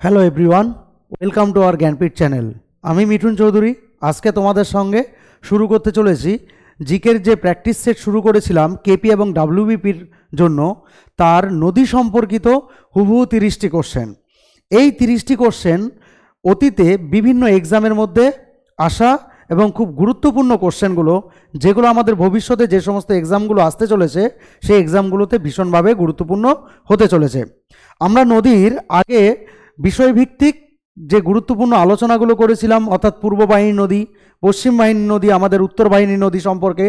Hello everyone, welcome to our Jnanpith channel. আমি মিঠুন চৌধুরী। আজকে তোমাদের সঙ্গে শুরু করতে চলেছি জিকের যে প্র্যাকটিস সেট শুরু করেছিলাম কেপি এবং ডাব্লিউবিপির জন্য, তার নদী সম্পর্কিত হুবহু 30টি কোশ্চেন। এই 30টি কোশ্চেন অতীতে বিভিন্ন এক্সামের মধ্যে আসা এবং খুব গুরুত্বপূর্ণ কোশ্চেনগুলো, যেগুলো আমাদের ভবিষ্যতে যে সমস্ত এক্সামগুলো আসতে চলেছে সেই এক্সামগুলোতে ভীষণভাবে গুরুত্বপূর্ণ হতে চলেছে। আমরা নদীর আগে বিষয়ভিত্তিক যে গুরুত্বপূর্ণ আলোচনাগুলো করেছিলাম, অর্থাৎ পূর্ব বাহিনী নদী, পশ্চিম বাহিনী নদী, আমাদের উত্তর বাহিনী নদী সম্পর্কে।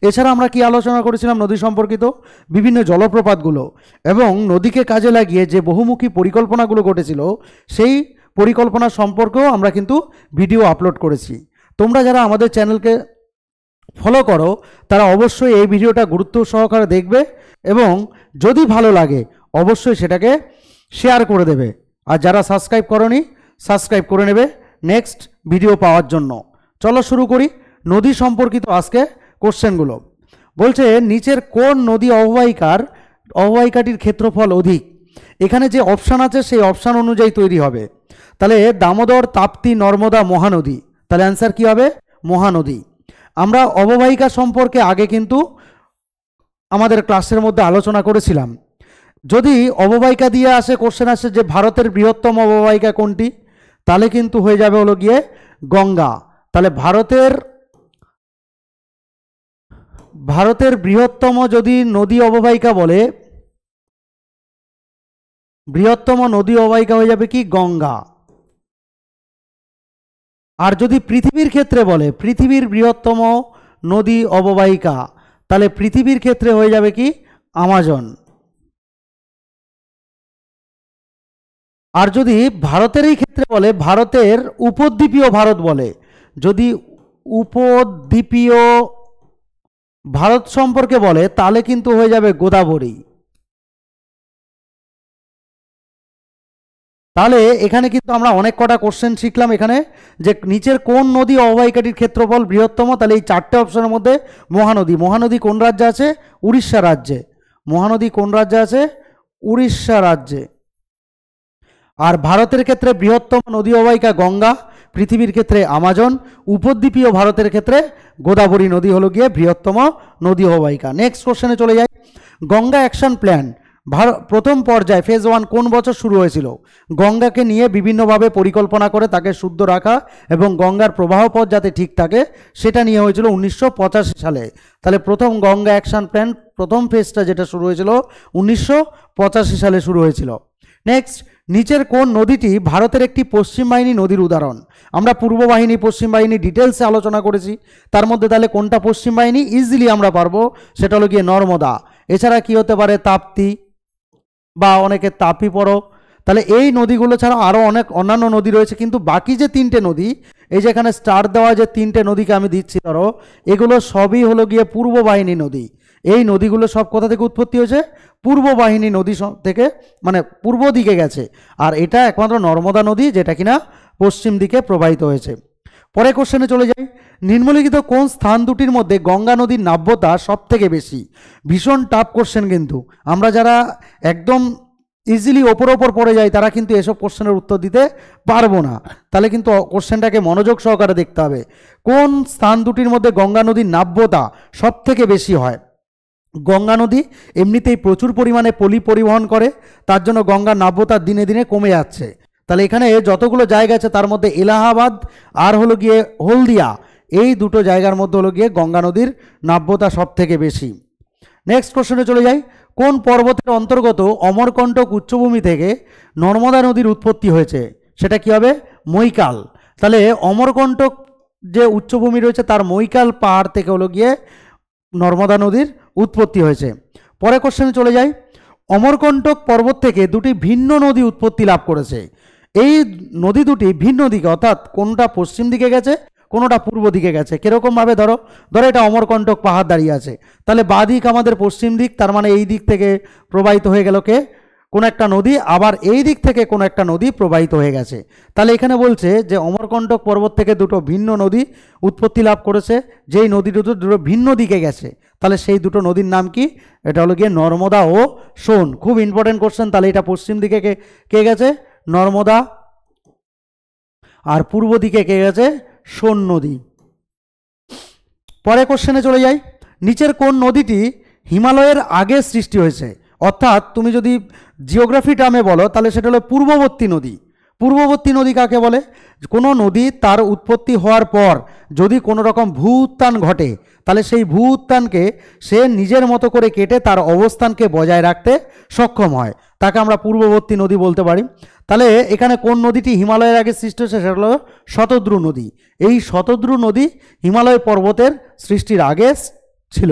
এছাড়া আমরা কি আলোচনা করেছিলাম নদী সম্পর্কিত বিভিন্ন জলপ্রপাতগুলো এবং নদীকে কাজে লাগিয়ে যে বহুমুখী পরিকল্পনাগুলো ঘটেছিল সেই পরিকল্পনা সম্পর্কেও আমরা কিন্তু ভিডিও আপলোড করেছি। তোমরা যারা আমাদের চ্যানেলকে ফলো করো তারা অবশ্যই এই ভিডিওটা গুরুত্ব সহকারে দেখবে এবং যদি ভালো লাগে অবশ্যই সেটাকে শেয়ার করে দেবে। আর যারা সাবস্ক্রাইব করোনি সাবস্ক্রাইব করে নেবে নেক্সট ভিডিও পাওয়ার জন্য। চলো শুরু করি নদী সম্পর্কিত আজকে কোশ্চেনগুলো। বলছে নিচের কোন নদী অববাহিকাটির ক্ষেত্রফল অধিক? এখানে যে অপশান আছে সেই অপশান অনুযায়ী তৈরি হবে। তাহলে দামোদর, তাপ্তি, নর্মদা, মহানদী। তাহলে অ্যান্সার কী হবে? মহানদী। আমরা অববাহিকা সম্পর্কে আগে কিন্তু আমাদের ক্লাসের মধ্যে আলোচনা করেছিলাম। যদি অববাহিকা দিয়ে আসে কোশ্চেন আসে যে ভারতের বৃহত্তম অববাহিকা কোনটি, তাহলে কিন্তু হয়ে যাবে হলো গিয়ে গঙ্গা। তাহলে ভারতের বৃহত্তম যদি নদী অববাহিকা বলে, বৃহত্তম নদী অববাহিকা হয়ে যাবে কি? গঙ্গা। আর যদি পৃথিবীর ক্ষেত্রে বলে পৃথিবীর বৃহত্তম নদী অববাহিকা, তাহলে পৃথিবীর ক্ষেত্রে হয়ে যাবে কি? আমাজন। আর যদি ভারতেরই ক্ষেত্রে বলে, ভারতের উপদ্বীপীয় ভারত বলে, যদি উপদ্বীপীয় ভারত সম্পর্কে বলে তাহলে কিন্তু হয়ে যাবে গোদাবরী। তাহলে এখানে কিন্তু আমরা অনেক কটা কোশ্চেন শিখলাম এখানে, যে নিচের কোন নদী অববাহিকাটির ক্ষেত্রফল বৃহত্তম। তাহলে এই চারটে অপশনের মধ্যে মহানদী। মহানদী কোন রাজ্যে আছে? উড়িষ্যা রাজ্যে। মহানদী কোন রাজ্যে আছে? উড়িষ্যা রাজ্যে। আর ভারতের ক্ষেত্রে বৃহত্তম নদী অববাহিকা গঙ্গা, পৃথিবীর ক্ষেত্রে আমাজন, উপদ্বীপীয় ভারতের ক্ষেত্রে গোদাবরী নদী হলো গিয়ে বৃহত্তম নদী অববাহিকা। নেক্সট কোশ্চেনে চলে যাই। গঙ্গা অ্যাকশন প্ল্যান প্রথম পর্যায়ে ফেজ 1 কোন বছর শুরু হয়েছিল? গঙ্গাকে নিয়ে বিভিন্নভাবে পরিকল্পনা করে তাকে শুদ্ধ রাখা এবং গঙ্গার প্রবাহ পথ যাতে ঠিক থাকে সেটা নিয়ে হয়েছিল 1985 সালে। তাহলে প্রথম গঙ্গা অ্যাকশন প্ল্যান প্রথম ফেজটা যেটা শুরু হয়েছিল 1985 সালে শুরু হয়েছিল। নেক্সট, নিচের কোন নদীটি ভারতের একটি পশ্চিম বাহিনী নদীর উদাহরণ? আমরা পূর্ব বাহিনী পশ্চিম বাহিনী ডিটেলসে আলোচনা করেছি, তার মধ্যে তাহলে কোনটা পশ্চিম বাহিনী ইজিলি আমরা পারবো, সেটা হলো গিয়ে নর্মদা। এছাড়া কি হতে পারে? তাপ্তি বা অনেকে তাপি পড়ো। তাহলে এই নদীগুলো ছাড়া আরও অনেক অন্যান্য নদী রয়েছে, কিন্তু বাকি যে তিনটে নদী, এই যেখানে স্টার দেওয়া যে তিনটে নদীকে আমি দিচ্ছি ধরো, এগুলো সবই হলো গিয়ে পূর্ব বাহিনী নদী। এই নদীগুলো সব কোথা থেকে উৎপত্তি হয়েছে? পূর্ব বাহিনী নদী থেকে, মানে পূর্ব দিকে গেছে। আর এটা একমাত্র নর্মদা নদী যেটা কিনা পশ্চিম দিকে প্রবাহিত হয়েছে। পরে কোশ্চেনে চলে যাই। নিম্নলিখিত কোন স্থান দুটির মধ্যে গঙ্গা নদীর নাব্যতা সব থেকে বেশি? ভীষণ টাফ কোশ্চেন, কিন্তু আমরা যারা একদম ইজিলি ওপর পড়ে যাই তারা কিন্তু এসব কোশ্চেনের উত্তর দিতে পারবো না। তাহলে কিন্তু কোশ্চেনটাকে মনোযোগ সহকারে দেখতে হবে। কোন স্থান দুটির মধ্যে গঙ্গা নদীর নাব্যতা সব থেকে বেশি হয়? গঙ্গা নদী এমনিতেই প্রচুর পরিমাণে পলি পরিবহন করে, তার জন্য গঙ্গার নাব্যতা দিনে দিনে কমে যাচ্ছে। তাহলে এখানে যতগুলো জায়গা আছে তার মধ্যে এলাহাবাদ আর হলো গিয়ে হলদিয়া, এই দুটো জায়গার মধ্যে হলো গিয়ে গঙ্গা নদীর নাব্যতা সব থেকে বেশি। নেক্সট কোশ্চেনে চলে যাই। কোন পর্বতের অন্তর্গত অমরকণ্টক উচ্চভূমি থেকে নর্মদা নদীর উৎপত্তি হয়েছে? সেটা কি হবে? মৈকাল। তাহলে অমরকণ্টক যে উচ্চভূমি রয়েছে তার মৈকাল পাহাড় থেকে হলো গিয়ে নর্মদা নদীর উৎপত্তি হয়েছে। পরে কোশ্চেনে চলে যাই। অমরকণ্টক পর্বত থেকে দুটি ভিন্ন নদী উৎপত্তি লাভ করেছে। এই নদী দুটি ভিন্ন দিকে, অর্থাৎ কোনটা পশ্চিম দিকে গেছে কোনোটা পূর্ব দিকে গেছে। কীরকমভাবে? ধরো এটা অমরকণ্টক পাহাড় দাঁড়িয়ে আছে, তাহলে বাঁ দিক আমাদের পশ্চিম দিক, তার মানে এই দিক থেকে প্রবাহিত হয়ে গেল কে? কোনো একটা নদী, আবার এই দিক থেকে কোনো একটা নদী প্রবাহিত হয়ে গেছে। তাহলে এখানে বলছে যে অমরকণ্টক পর্বত থেকে দুটো ভিন্ন নদী উৎপত্তি লাভ করেছে, যেই নদী দুটো ভিন্ন দিকে গেছে। তাহলে সেই দুটো নদীর নাম কি? এটা হলো গিয়ে নর্মদা ও সোন। খুব ইম্পর্টেন্ট কোশ্চেন। তাহলে এটা পশ্চিম দিকে কে গেছে? নর্মদা, আর পূর্ব দিকে কে গেছে সোন নদী। পরে কোশ্চেনে চলে যাই, নিচের কোন নদীটি হিমালয়ের আগে সৃষ্টি হয়েছে? অর্থাৎ তুমি যদি জিওগ্রাফি টার্মে বলো তাহলে সেটা হলো পূর্ববর্তী নদী। পূর্ববর্তী নদী কাকে বলে? কোনো নদী তার উৎপত্তি হওয়ার পর যদি কোনো রকম ভূ উত্থান ঘটে তাহলে সেই ভূ উত্থানকে সে নিজের মতো করে কেটে তার অবস্থানকে বজায় রাখতে সক্ষম হয়, তাকে আমরা পূর্ববর্তী নদী বলতে পারি। তাহলে এখানে কোন নদীটি হিমালয়ের আগে সৃষ্টি হয়েছে? সেটা হলো শতদ্রু নদী। এই শতদ্রু নদী হিমালয় পর্বতের সৃষ্টির আগে ছিল।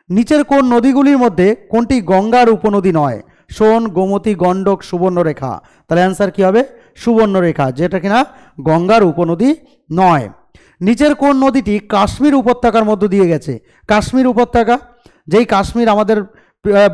নিচের কোন নদীগুলির মধ্যে কোনটি গঙ্গার উপনদী নয়? সোন, গোমতী, গণ্ডক, সুবর্ণরেখা। তাহলে অ্যান্সার কী হবে? সুবর্ণরেখা, যেটা কিনা গঙ্গার উপনদী নয়। নিচের কোন নদীটি কাশ্মীর উপত্যকার মধ্য দিয়ে গেছে? কাশ্মীর উপত্যকা, যেই কাশ্মীর আমাদের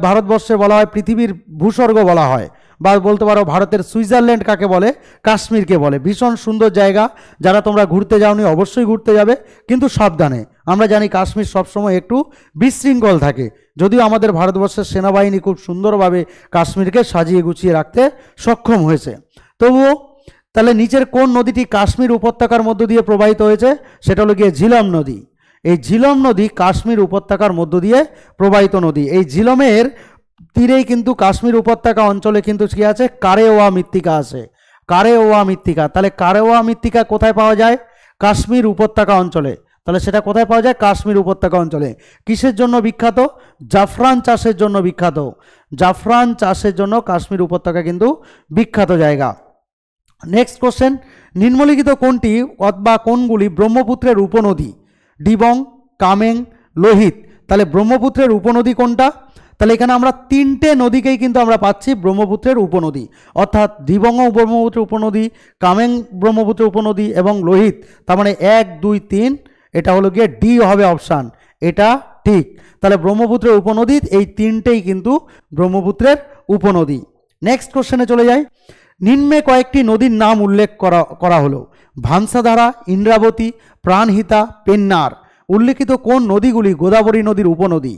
ভারতবর্ষে বলা হয় পৃথিবীর ভূস্বর্গ বলা হয়, বা বলতে পারো ভারতের সুইজারল্যান্ড কাকে বলে? কাশ্মীরকে বলে। ভীষণ সুন্দর জায়গা, যারা তোমরা ঘুরতে যাওনি অবশ্যই ঘুরতে যাবে, কিন্তু সাবধানে। আমরা জানি কাশ্মীর সবসময় একটু বিশৃঙ্খল থাকে, যদিও আমাদের ভারতবর্ষের সেনাবাহিনী খুব সুন্দরভাবে কাশ্মীরকে সাজিয়ে গুছিয়ে রাখতে সক্ষম হয়েছে, তবুও তাহলে নিচের কোন নদীটি কাশ্মীর উপত্যকার মধ্য দিয়ে প্রবাহিত হয়েছে? সেটা হলো গিয়ে ঝিলম নদী। এই ঝিলম নদী কাশ্মীর উপত্যকার মধ্য দিয়ে প্রবাহিত নদী। এই ঝিলমের তীরেই কিন্তু কাশ্মীর উপত্যকা অঞ্চলে কিন্তু কি আছে? কারেওয়া মৃত্তিকা আছে। কারেওয়া মৃত্তিকা, তাহলে কারেওয়া মৃত্তিকা কোথায় পাওয়া যায়? কাশ্মীর উপত্যকা অঞ্চলে। তাহলে সেটা কোথায় পাওয়া যায়? কাশ্মীর উপত্যকা অঞ্চলে। কিসের জন্য বিখ্যাত? জাফরান চাষের জন্য বিখ্যাত। জাফরান চাষের জন্য কাশ্মীর উপত্যকা কিন্তু বিখ্যাত জায়গা। নেক্সট কোশ্চেন, নিম্নলিখিত কোনটি বা কোনগুলি ব্রহ্মপুত্রের উপনদী? ডিবং, কামেং, লোহিত। তাহলে ব্রহ্মপুত্রের উপনদী কোনটা? তাহলে এখানে আমরা তিনটে নদীকেই কিন্তু আমরা পাচ্ছি ব্রহ্মপুত্রের উপনদী, অর্থাৎ ডিবংও ব্রহ্মপুত্রের উপনদী, কামেং ব্রহ্মপুত্রের উপনদী এবং লোহিত। তার মানে 1, 2, 3, এটা হলো গিয়ে ডি হবে অপশান, এটা ঠিক। তাহলে ব্রহ্মপুত্রের উপনদী এই তিনটেই কিন্তু ব্রহ্মপুত্রের উপনদী। নেক্সট কোশ্চেনে চলে যাই, নিম্নে কয়েকটি নদীর নাম উল্লেখ করা হলো। ভানসাধারা, ইন্দ্রাবতী, প্রাণহিতা, পেন্নার। উল্লেখিত কোন নদীগুলি গোদাবরী নদীর উপনদী?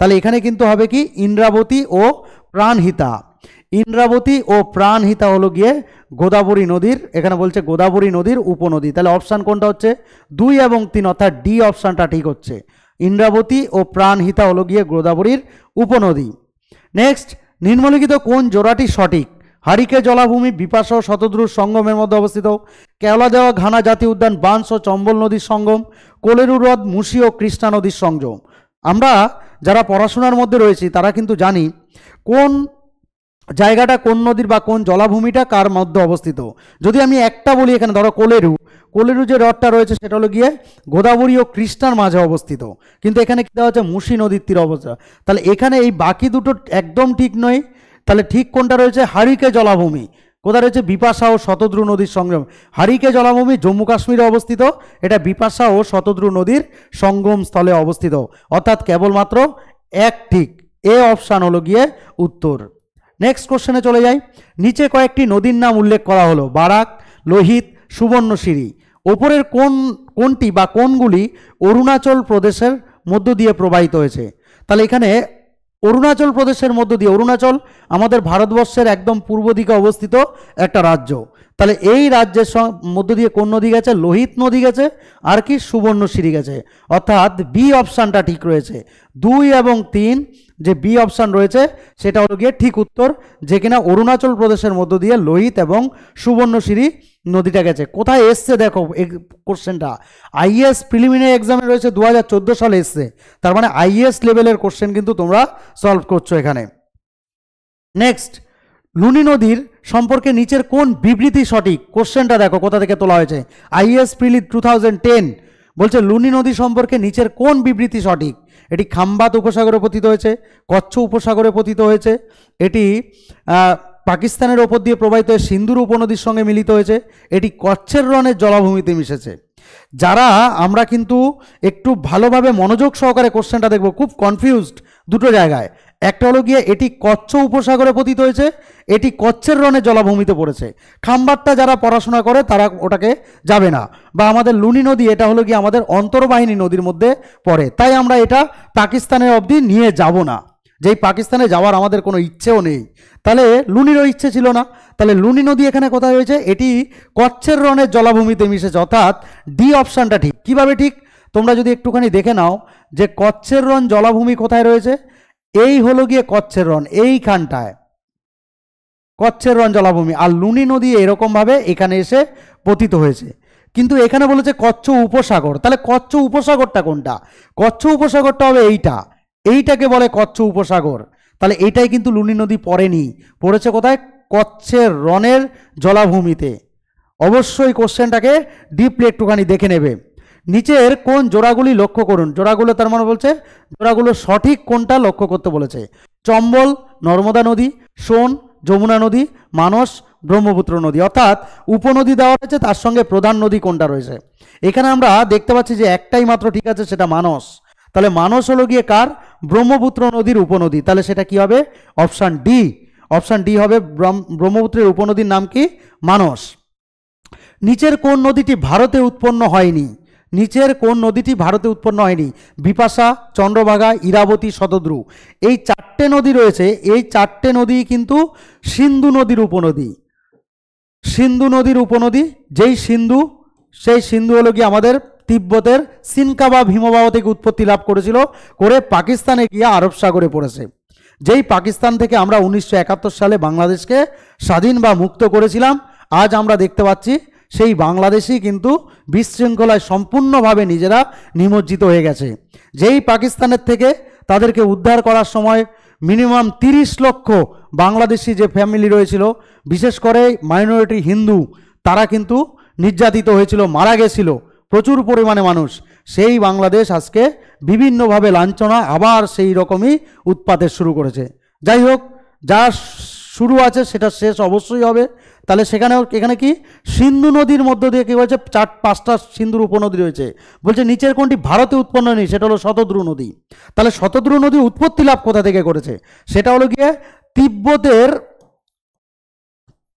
তাহলে এখানে কিন্তু হবে কি? ইন্দ্রাবতী ও প্রাণহিতা। ইন্দ্রাবতী ও প্রাণহিতা হলো গিয়ে গোদাবরী নদীর, এখানে বলছে গোদাবরী নদীর উপনদী। তাহলে অপশান কোনটা হচ্ছে? 2 এবং 3, অর্থাৎ ডি অপশানটা ঠিক হচ্ছে। ইন্দ্রাবতী ও প্রাণহিতা হলো গিয়ে গোদাবরীর উপনদী। নেক্সট, নিম্নলিখিত কোন জোড়াটি সঠিক? হারিকে জলাভূমি বিপাশা ও শতদ্রুর সঙ্গমের মধ্যে অবস্থিত। কেওলা দেওয়া ঘানা জাতীয় উদ্যান বাঁশ ও চম্বল নদীর সঙ্গম। কোলেরু হ্রদ মুসি ও কৃষ্ণা নদীর সংযম। আমরা যারা পড়াশোনার মধ্যে রয়েছি তারা কিন্তু জানি কোন জায়গাটা কোন নদীর বা কোন জলাভূমিটা কার মধ্যে অবস্থিত। যদি আমি একটা বলি, এখানে ধরো কোলেরু যে হ্রদটা রয়েছে সেটা হলো গিয়ে গোদাবরী ও কৃষ্ণার মাঝে অবস্থিত, কিন্তু এখানে কী দেওয়া হচ্ছে? মুসি নদীর তীরে অবস্থা। তাহলে এখানে এই বাকি দুটো একদম ঠিক নয়। তাহলে ঠিক কোনটা রয়েছে? হারিকে জলাভূমি। কোথায় রয়েছে? বিপাশা ও শতদ্রু নদীর সংগম। হারিকে জলাভূমি জম্মু কাশ্মীরে অবস্থিত, এটা বিপাশা ও শতদ্রু নদীর সঙ্গম স্থলে অবস্থিত, অর্থাৎ কেবলমাত্র এক ঠিক, এ অপশান হলো গিয়ে উত্তর। নেক্সট কোশ্চেনে চলে যাই, নিচে কয়েকটি নদীর নাম উল্লেখ করা হলো। বারাক, লোহিত, সুবর্ণশিরি। ওপরের কোনটি বা কোনগুলি অরুণাচল প্রদেশের মধ্য দিয়ে প্রবাহিত হয়েছে? তাহলে এখানে অরুণাচল প্রদেশের মধ্য দিয়ে, অরুণাচল আমাদের ভারতবর্ষের একদম পূর্ব দিকে অবস্থিত একটা রাজ্য। তাহলে এই রাজ্যের মধ্য দিয়ে কোন নদী গেছে? লোহিত নদী গেছে, আর কি? সুবর্ণশিরি গেছে, অর্থাৎ বি অপশানটা ঠিক রয়েছে। 2 এবং 3 যে বি অপশান রয়েছে সেটা হলো গিয়ে ঠিক উত্তর, যে কিনা অরুণাচল প্রদেশের মধ্য দিয়ে লোহিত এবং সুবর্ণশিরি নদীটা গেছে। কোথায় এসছে দেখো এই কোশ্চেনটা? আইএস প্রিলিমিনারি এক্সামে রয়েছে, 2014 সালে এসছে। তার মানে আইএস লেভেলের কোশ্চেন কিন্তু তোমরা সলভ করছো এখানে। নেক্সট, লুনি নদীর সম্পর্কে নিচের কোন বিবৃতি সঠিক? কোশ্চেনটা দেখো কোথা থেকে তোলা হয়েছে। আইএস প্রিলি 2010 বলছে লুনি নদী সম্পর্কে নিচের কোন বিবৃতি সঠিক? এটি খাম্বাত উপসাগরে পতিত হয়েছে, কচ্ছ উপসাগরে পতিত হয়েছে, এটি পাকিস্তানের ওপর দিয়ে প্রবাহিত হয়ে সিন্ধুর উপনদীর সঙ্গে মিলিত হয়েছে, এটি কচ্ছের রনের জলাভূমিতে মিশেছে। যারা আমরা কিন্তু একটু ভালোভাবে মনোযোগ সহকারে কোশ্চেনটা দেখব, খুব কনফিউজড দুটো জায়গায়। একটা হলো গিয়ে এটি কচ্ছ উপসাগরে পতিত হয়েছে, এটি কচ্ছের রনের জলাভূমিতে পড়েছে। খাম্বারটা যারা পড়াশোনা করে তারা ওটাকে যাবে না, বা আমাদের লুনি নদী এটা হলো গিয়ে আমাদের অন্তর্বাহিনী নদীর মধ্যে পড়ে, তাই আমরা এটা পাকিস্তানের অবধি নিয়ে যাব না। যেই পাকিস্তানে যাওয়ার আমাদের কোনো ইচ্ছেও নেই, তাহলে লুনিরও ইচ্ছে ছিল না। তাহলে লুনি নদী এখানে কোথায় হয়েছে? এটি কচ্ছের রনের জলাভূমিতে মিশেছে, অর্থাৎ ডি অপশানটা ঠিক। কিভাবে ঠিক? তোমরা যদি একটুখানি দেখে নাও যে কচ্ছের রন জলাভূমি কোথায় রয়েছে, এই হলো গিয়ে কচ্ছের রন, এইখানটায় কচ্ছের রন জলাভূমি, আর লুনি নদী এরকমভাবে এখানে এসে পতিত হয়েছে। কিন্তু এখানে বলেছে কচ্ছ উপসাগর, তাহলে কচ্ছ উপসাগরটা কোনটা? কচ্ছ উপসাগরটা হবে এইটাকে বলে কচ্ছ উপসাগর। তাহলে এইটাই কিন্তু লুনি নদী পড়েনি, পড়েছে কোথায়? কচ্ছের রনের জলাভূমিতে। অবশ্যই কোশ্চেনটাকে ডিপলি একটুখানি দেখে নেবে। নিচের কোন জোড়াগুলি লক্ষ্য করুন? জোড়াগুলো তার মানে বলছে জোড়াগুলো সঠিক কোনটা লক্ষ্য করতে বলেছে। চম্বল নর্মদা নদী, সোন যমুনা নদী, মানস ব্রহ্মপুত্র নদী, অর্থাৎ উপনদী দেওয়া রয়েছে, তার সঙ্গে প্রধান নদী কোনটা রয়েছে। এখানে আমরা দেখতে পাচ্ছি যে একটাই মাত্র ঠিক আছে, সেটা মানস। তাহলে মানস হলো গিয়ে কার? ব্রহ্মপুত্র নদীর উপনদী। তাহলে সেটা কি হবে? Option D. অপশান ডি হবে, ব্রহ্মপুত্রের উপনদীর নাম কি? মানস। নিচের কোন নদীটি ভারতে উৎপন্ন হয়নি? নিচের কোন নদীটি ভারতে উৎপন্ন হয়নি? বিপাশা, চন্দ্রভাগা, ইরাবতী, শতদ্রু। এই চারটে নদী রয়েছে, এই চারটে নদী কিন্তু সিন্ধু নদীর উপনদী। সিন্ধু নদীর উপনদী, যেই সিন্ধু, সেই সিন্ধু হলো কি আমাদের তিব্বতের সিনকা বা হিমবাহ থেকে উৎপত্তি লাভ করেছিল, করে পাকিস্তানে গিয়ে আরব সাগরে পড়েছে। যেই পাকিস্তান থেকে আমরা 1971 সালে বাংলাদেশকে স্বাধীন বা মুক্ত করেছিলাম, আজ আমরা দেখতে পাচ্ছি সেই বাংলাদেশই কিন্তু বিশৃঙ্খলায় সম্পূর্ণভাবে নিজেরা নিমজ্জিত হয়ে গেছে। যেই পাকিস্তানের থেকে তাদেরকে উদ্ধার করার সময় মিনিমাম 30 লক্ষ বাংলাদেশি যে ফ্যামিলি রয়েছিল, বিশেষ করে মাইনরিটি হিন্দু, তারা কিন্তু নির্যাতিত হয়েছিল, মারা গেছিল প্রচুর পরিমাণে মানুষ। সেই বাংলাদেশ আজকে বিভিন্নভাবে লাঞ্ছনা আবার সেই রকমই উৎপাতের শুরু করেছে। যাই হোক, যা শুরু আছে সেটা শেষ অবশ্যই হবে। তাহলে এখানে কি সিন্ধু নদীর মধ্য দিয়ে কি বলছে? 4-5টা সিন্ধুর উপনদী রয়েছে। বলছে নিচের কোনটি ভারতে উৎপন্ন নেই? সেটা হলো শতদ্রু নদী। তাহলে শতদ্রু নদী উৎপত্তি লাভ কোথা থেকে করেছে? সেটা হলো গিয়ে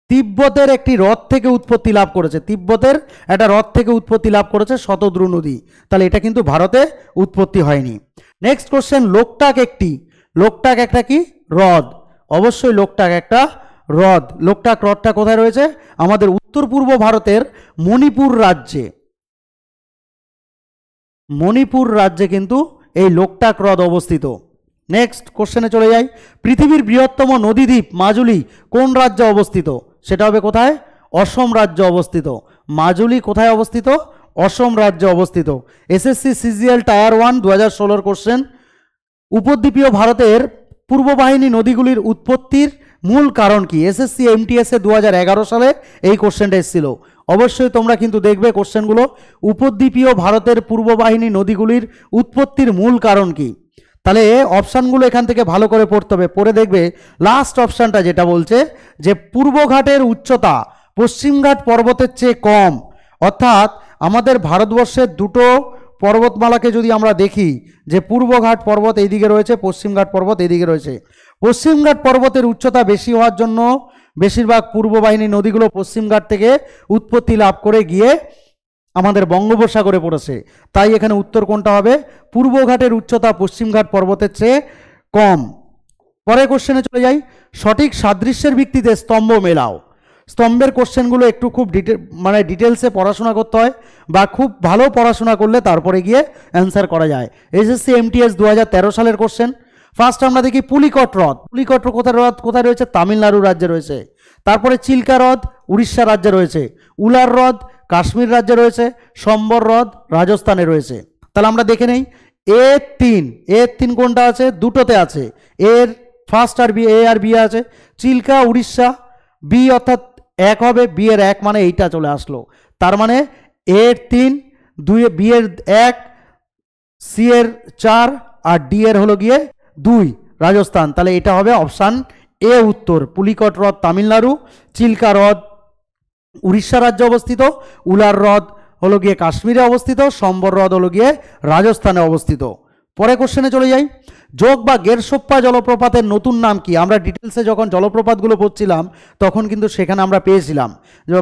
তিব্বতের একটি হ্রদ থেকে উৎপত্তি লাভ করেছে। তিব্বতের একটা হ্রদ থেকে উৎপত্তি লাভ করেছে শতদ্রু নদী। তাহলে এটা কিন্তু ভারতে উৎপত্তি হয়নি। নেক্সট কোশ্চেন, লোকটাক একটা কি? হ্রদ। অবশ্যই লোকটাক একটা হ্রদ। লোকটাক হ্রদটা কোথায় রয়েছে? আমাদের উত্তর পূর্ব ভারতের মণিপুর রাজ্যে কিন্তু এই লোকটাক হ্রদ অবস্থিত। নেক্সট কোশ্চেনে চলে যাই। পৃথিবীর বৃহত্তম নদীদ্বীপ মাজুলি কোন রাজ্যে অবস্থিত? সেটা হবে কোথায়? অসম রাজ্যে অবস্থিত। মাজুলি কোথায় অবস্থিত? অসম রাজ্যে অবস্থিত। SSC CGL tier 1 2016 question. উপদ্বীপীয় ভারতের পূর্ব বাহিনী নদীগুলির উৎপত্তির মূল কারণ কি? এসএসসি এমটিএসে 2011 সালে এই কোশ্চেনটা এসেছিল। অবশ্যই তোমরা কিন্তু দেখবে কোশ্চেনগুলো। উপদ্বীপীয় ভারতের পূর্ব বাহিনী নদীগুলির উৎপত্তির মূল কারণ কি? তাহলে অপশানগুলো এখান থেকে ভালো করে পড়তে হবে, পড়ে দেখবে লাস্ট অপশানটা যেটা বলছে যে পূর্বঘাটের উচ্চতা পশ্চিমঘাট পর্বতের চেয়ে কম। অর্থাৎ আমাদের ভারতবর্ষের দুটো পর্বতমালাকে যদি আমরা দেখি, যে পূর্বঘাট পর্বত এইদিকে রয়েছে, পশ্চিমঘাট পর্বত এইদিকে রয়েছে। পশ্চিমঘাট পর্বতের উচ্চতা বেশি হওয়ার জন্য বেশিরভাগ পূর্ব বাহিনী নদীগুলো পশ্চিমঘাট থেকে উৎপত্তি লাভ করে গিয়ে আমাদের বঙ্গোপসাগরে পড়েছে। তাই এখানে উত্তর কোনটা হবে? পূর্বঘাটের উচ্চতা পশ্চিমঘাট পর্বতের চেয়ে কম। পরের কোশ্চেনে চলে যাই। সঠিক সাদৃশ্যের ভিত্তিতে স্তম্ভ মেলাও। স্তম্ভের কোশ্চেনগুলো একটু খুব ডিটেলসে পড়াশোনা করতে হয়, বা খুব ভালো পড়াশোনা করলে তারপরে গিয়ে অ্যান্সার করা যায়। এসএসসি এমটিএস 2013 সালের কোশ্চেন। ফার্স্ট আমরা দেখি পুলিকট হ্রদ। পুলিকট কোথায় রয়েছে? তামিলনাড়ু রাজ্যে রয়েছে। তারপরে চিল্কা হ্রদ উড়িষ্যা রাজ্যে রয়েছে। উলার হ্রদ কাশ্মীর রাজ্যে রয়েছে। সম্বর হ্রদ রাজস্থানে রয়েছে। তাহলে আমরা দেখে নেই এ3 কোনটা আছে? দুটোতে আছে। এর ফার্স্ট আর বি, এ আর বি আছে। চিল্কা উড়িষ্যা, বি অর্থাৎ 1 হবে, বি এর 1 মানে এইটা চলে আসলো। তার মানে এর 3, বি এর 1, সি এর 4 আর ডি এর হলো গিয়ে 2 রাজস্থান। তাহলে এটা হবে অপশান এ উত্তর। পুলিকট হ্রদ তামিলনাড়ু, চিল্কা হ্রদ উড়িষ্যা রাজ্যে অবস্থিত, উলার হ্রদ হলো গিয়ে কাশ্মীরে অবস্থিত, সম্বর হ্রদ হলো গিয়ে রাজস্থানে অবস্থিত। পরে কোশ্চেনে চলে যাই, যোগ বা গেরসোপ্পা জলপ্রপাতের নতুন নাম কি? আমরা ডিটেলসে যখন জলপ্রপাতগুলো পড়ছিলাম তখন কিন্তু সেখানে আমরা পেয়েছিলাম,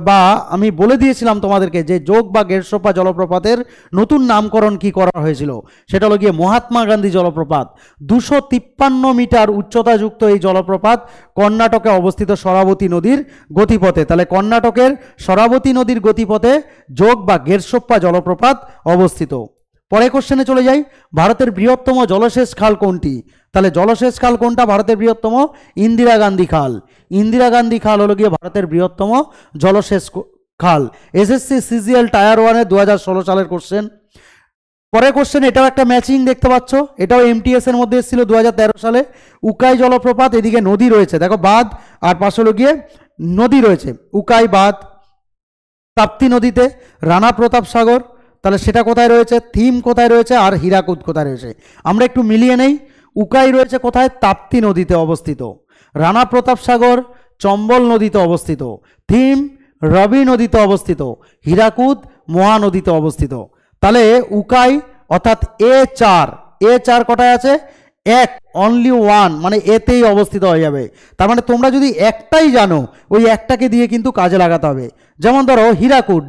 বা আমি বলে দিয়েছিলাম তোমাদেরকে যে যোগ বা গেরসোপ্পা জলপ্রপাতের নতুন নামকরণ কি করা হয়েছিল। সেটা হলো গিয়ে মহাত্মা গান্ধী জলপ্রপাত। 253 মিটার উচ্চতাযুক্ত এই জলপ্রপাত কর্ণাটকে অবস্থিত শরাবতী নদীর গতিপথে। তাহলে কর্ণাটকের শরাবতী নদীর গতিপথে যোগ বা গেরসোপ্পা জলপ্রপাত অবস্থিত। পরে কোশ্চেনে চলে যাই, ভারতের বৃহত্তম জলসেচ খাল কোনটি? তাহলে জলসেচ খাল কোনটা ভারতের বৃহত্তম? ইন্দিরা গান্ধী খাল। ইন্দিরা গান্ধী খাল হলো গিয়ে ভারতের বৃহত্তম জলসেচ খাল। এসএসসি সিজিএল টায়ার 1-এর 2016 সালের কোশ্চেন। পরের কোশ্চেন, এটাও একটা ম্যাচিং দেখতে পাচ্ছ, এটাও এমটিএস এর মধ্যে এসেছিল 2013 সালে। উকাই জলপ্রপাত, এদিকে নদী রয়েছে, দেখো বাঁধ, আর পাশে হলো গিয়ে নদী রয়েছে, উকাই বাঁধ। তাপ্তি নদীতে রানা প্রতাপ সাগর, তাহলে সেটা কোথায় রয়েছে? থিম কোথায় রয়েছে? আর হীরাকুদ কোথায় রয়েছে? আমরা একটু মিলিয়ে নেই। উকাই রয়েছে কোথায়? তাপ্তি নদীতে অবস্থিত। রানা প্রতাপ সাগর চম্বল নদীতে অবস্থিত। থিম রবি নদীতে অবস্থিত। হীরাকুদ মহানদীতে অবস্থিত। তাহলে উকাই অর্থাৎ A4 কোথায় আছে? এক, অনলি ওয়ান, মানে এতেই অবস্থিত হয়ে যাবে। তার মানে তোমরা যদি একটাই জানো, ওই একটাকে দিয়ে কিন্তু কাজে লাগাতে হবে। যেমন ধরো হীরাকুদ,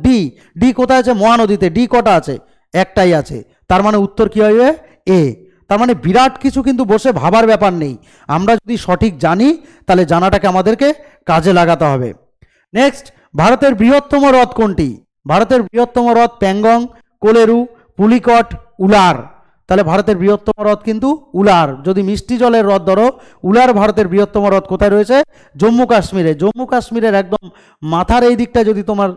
ডি কোথায় আছে? মহানদীতে। ডি কটা আছে? একটাই আছে। তার মানে উত্তর কি হবে? এ। তার মানে বিরাট কিছু কিন্তু বসে ভাবার ব্যাপার নেই, আমরা যদি সঠিক জানি তাহলে জানাটাকে আমাদেরকে কাজে লাগাতে হবে। নেক্সট, ভারতের বৃহত্তম হ্রদ কোনটি? ভারতের বৃহত্তম হ্রদ প্যাংগং, কোলেরু, পুলিকট, উলার। তাহলে ভারতের বৃহত্তম হ্রদ কিন্তু উলার। যদি মিষ্টি জলের হ্রদ ধরো, উলার ভারতের বৃহত্তম হ্রদ কোথায় রয়েছে? জম্মু কাশ্মীরে। জম্মু কাশ্মীরের একদম মাথার এই দিকটা যদি তোমার,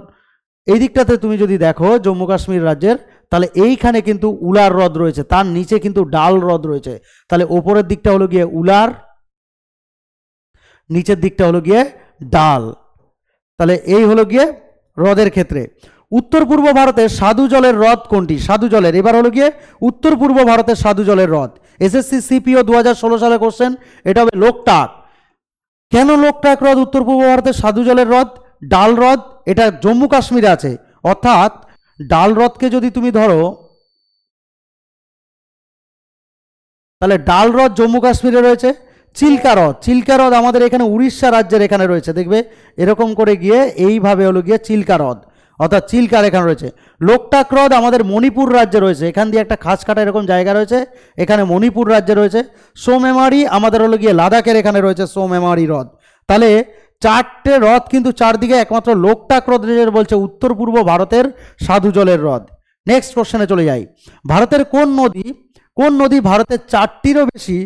এই দিকটাতে তুমি যদি দেখো জম্মু কাশ্মীর রাজ্যের, তাহলে এইখানে কিন্তু উলার হ্রদ রয়েছে, তার নিচে কিন্তু ডাল হ্রদ রয়েছে। তাহলে ওপরের দিকটা হলো গিয়ে উলার, নিচের দিকটা হলো গিয়ে ডাল। তাহলে এই হলো গিয়ে হ্রদের ক্ষেত্রে। উত্তর পূর্ব ভারতের স্বাদু জলের হ্রদ কোনটি? স্বাদু জলের, এবার হলো গিয়ে উত্তর পূর্ব ভারতের স্বাদু জলের হ্রদ। এসএসসি সিপিও 2016 সালে কোশ্চেন, এটা হবে লোকটাক। কেন লোকটাক হ্রদ উত্তর পূর্ব ভারতের স্বাদু জলের হ্রদ? ডাল হ্রদ, এটা জম্মু কাশ্মীরে আছে। অর্থাৎ ডাল হ্রদকে যদি তুমি ধরো, তাহলে ডাল হ্রদ জম্মু কাশ্মীরে রয়েছে। চিল্কা হ্রদ, চিল্কা হ্রদ আমাদের এখানে উড়িষ্যা রাজ্যের এখানে রয়েছে, দেখবে এরকম করে গিয়ে এইভাবে হলো গিয়ে চিল্কা হ্রদ, অর্থাৎ চিল্কার এখানে রয়েছে। লোকটাক হ্রদ আমাদের মণিপুর রাজ্যে রয়েছে, এখান দিয়ে একটা খাস কাটা এরকম জায়গা রয়েছে, এখানে মণিপুর রাজ্যে রয়েছে। সোমেমারি আমাদের হলো গিয়ে লাদাখের এখানে রয়েছে সোমেমারি হ্রদ। তাহলে চারটে হ্রদ কিন্তু চারদিকে, একমাত্র লোকটাক হ্রদ বলছে উত্তর পূর্ব ভারতের স্বাদু জলের হ্রদ। নেক্সট কোশ্চেনে চলে যাই, ভারতের কোন নদী ভারতের 4টিরও বেশি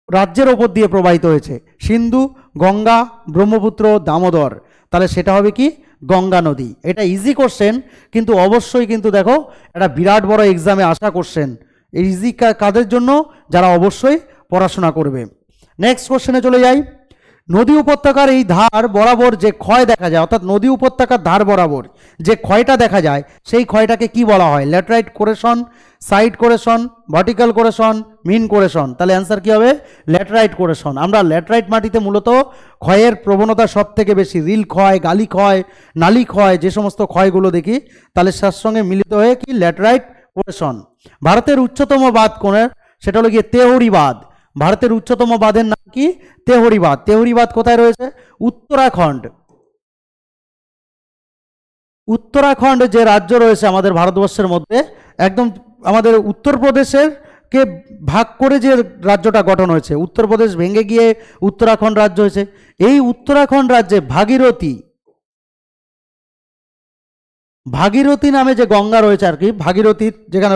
রাজ্যের ওপর দিয়ে প্রবাহিত হয়েছে? সিন্ধু, গঙ্গা, ব্রহ্মপুত্র, দামোদর। তাহলে সেটা হবে কি? গঙ্গা নদী। এটা ইজি কোশ্চেন, কিন্তু অবশ্যই কিন্তু দেখো এটা বিরাট বড় এক্সামে আসা কোশ্চেন। এই ইজি কাদের জন্য? যারা অবশ্যই পড়াশোনা করবে। নেক্সট কোশ্চেনে চলে যাই, নদী উপত্যকার এই ধার বরাবর যে ক্ষয় দেখা যায়, অর্থাৎ নদী উপত্যকার ধার বরাবর যে ক্ষয়টা দেখা যায়, সেই ক্ষয়টাকে কি বলা হয়? ল্যাটেরাইট কোরেশন, সাইড কোরেশন, ভার্টিক্যাল কোরেশন, মিন কোরেশন। তাহলে অ্যান্সার কি হবে? ল্যাটেরাইট কোরেশন। আমরা ল্যাটেরাইট মাটিতে মূলত ক্ষয়ের প্রবণতা সব থেকে বেশি, রিল ক্ষয়, গালি ক্ষয়, নালি ক্ষয়, যে সমস্ত ক্ষয়গুলো দেখি, তাহলে তার সঙ্গে মিলিত হয়ে কি? ল্যাটেরাইট কোরেশন। ভারতের উচ্চতম বাঁধ কোনের? সেটা হলো গিয়ে তেহরি বাঁধ। ভারতের উচ্চতম বাঁধের নাম কি? তেহরি বাঁধ। তেহরি বাঁধ কোথায় রয়েছে? উত্তরাখণ্ড। উত্তরাখণ্ড যে রাজ্য রয়েছে আমাদের ভারতবর্ষের মধ্যে, একদম আমাদের উত্তরপ্রদেশের কে ভাগ করে যে রাজ্যটা গঠন হয়েছে, উত্তরপ্রদেশ ভেঙে গিয়ে উত্তরাখণ্ড রাজ্য হয়েছে। এই উত্তরাখণ্ড রাজ্যে ভাগীরথী নামে যে গঙ্গা রয়েছে আর কি, ভাগীরথী যেখানে,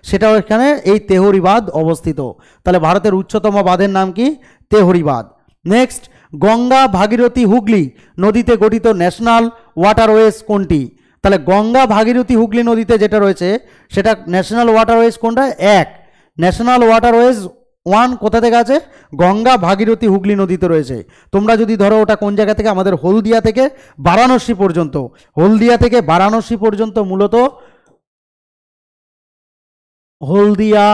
সেটাও এখানে এই তেহরি বাঁধ অবস্থিত। তাহলে ভারতের উচ্চতম বাঁধের নাম কি? তেহরি বাঁধ। নেক্সট, গঙ্গা, ভাগীরথী, হুগলি নদীতে গঠিত ন্যাশনাল ওয়াটারওয়েজ কোনটি? তাহলে গঙ্গা, ভাগীরথী, হুগলি নদীতে যেটা রয়েছে সেটা ন্যাশনাল ওয়াটারওয়েজ কোনটা? এক। ন্যাশনাল ওয়াটারওয়েজ 1 কোথা থেকে আছে? গঙ্গা, ভাগীরথী, হুগলি নদীতে রয়েছে। তোমরা যদি ধরো ওটা কোন জায়গা থেকে, আমাদের হলদিয়া থেকে বারাণসী পর্যন্ত, হলদিয়া থেকে বারাণসী পর্যন্ত, মূলত হলদিয়া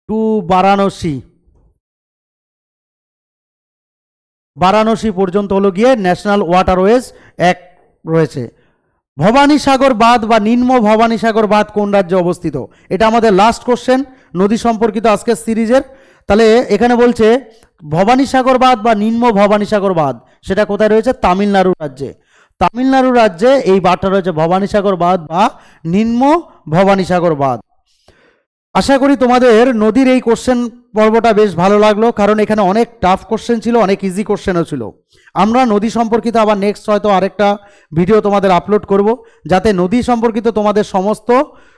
টু বারাণসী পর্যন্ত হলো গিয়ে ন্যাশনাল ওয়াটারওয়েজ 1 রয়েছে। ভবানী সাগর বাঁধ বা নিম্ন ভবানী সাগর বাঁধ কোন রাজ্যে অবস্থিত? এটা আমাদের লাস্ট কোশ্চেন, নদী সম্পর্কিত আজকের সিরিজের। তাহলে এখানে বলছে ভবানীসাগর বাঁধ বা নিম্ন ভবানীসাগর বাঁধ, সেটা কোথায় রয়েছে? তামিলনাড়ু রাজ্যে। তামিলনাড়ু রাজ্যে এই বাঁধটা রয়েছে, ভবানীসাগর বাঁধ বা নিম্ন ভবানীসাগর বাঁধ। আশা করি তোমাদের নদীর এই কোশ্চেন পর্বটা বেশ ভালো লাগলো, কারণ এখানে অনেক টাফ কোশ্চেন ছিল, অনেক ইজি কোশ্চেনও ছিল। আমরা নদী সম্পর্কিত আবার নেক্সট হয়তো আরেকটা ভিডিও তোমাদের আপলোড করব, যাতে নদী সম্পর্কিত তোমাদের সমস্ত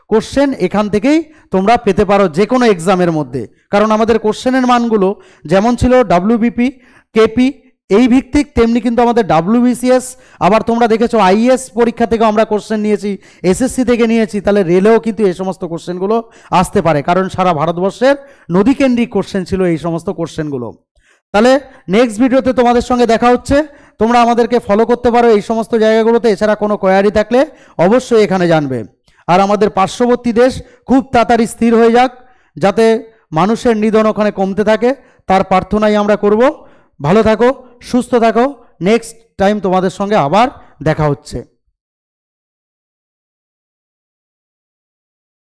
কোশ্চেন এখান থেকেই তোমরা পেতে পারো যে কোনো এক্সামের মধ্যে। কারণ আমাদের কোশ্চেনের মানগুলো যেমন ছিল ডাব্লিউবিপি, কেপি এই ভিত্তিক, তেমনি কিন্তু আমাদের ডাব্লিউবিসিএস, আবার তোমরা দেখেছো আইএস পরীক্ষা থেকেও আমরা কোশ্চেন নিয়েছি, এসএসসি থেকে নিয়েছি। তাহলে রেলেও কিন্তু এই সমস্ত কোশ্চেনগুলো আসতে পারে, কারণ সারা ভারতবর্ষের নদীকেন্দ্রিক কোশ্চেন ছিল এই সমস্ত কোশ্চেনগুলো। তাহলে নেক্সট ভিডিওতে তোমাদের সঙ্গে দেখা হচ্ছে। তোমরা আমাদেরকে ফলো করতে পারো এই সমস্ত জায়গাগুলোতে। এছাড়া কোনো কোয়ারি থাকলে অবশ্যই এখানে জানবে। আর আমাদের পার্শ্ববর্তী দেশ খুব তাড়াতাড়ি স্থির হয়ে যাক, যাতে মানুষের নিধন ওখানে কমতে থাকে, তার প্রার্থনাই আমরা করব। ভালো থাকো, সুস্থ থাকো। নেক্সট টাইম তোমাদের সঙ্গে আবার দেখা হচ্ছে।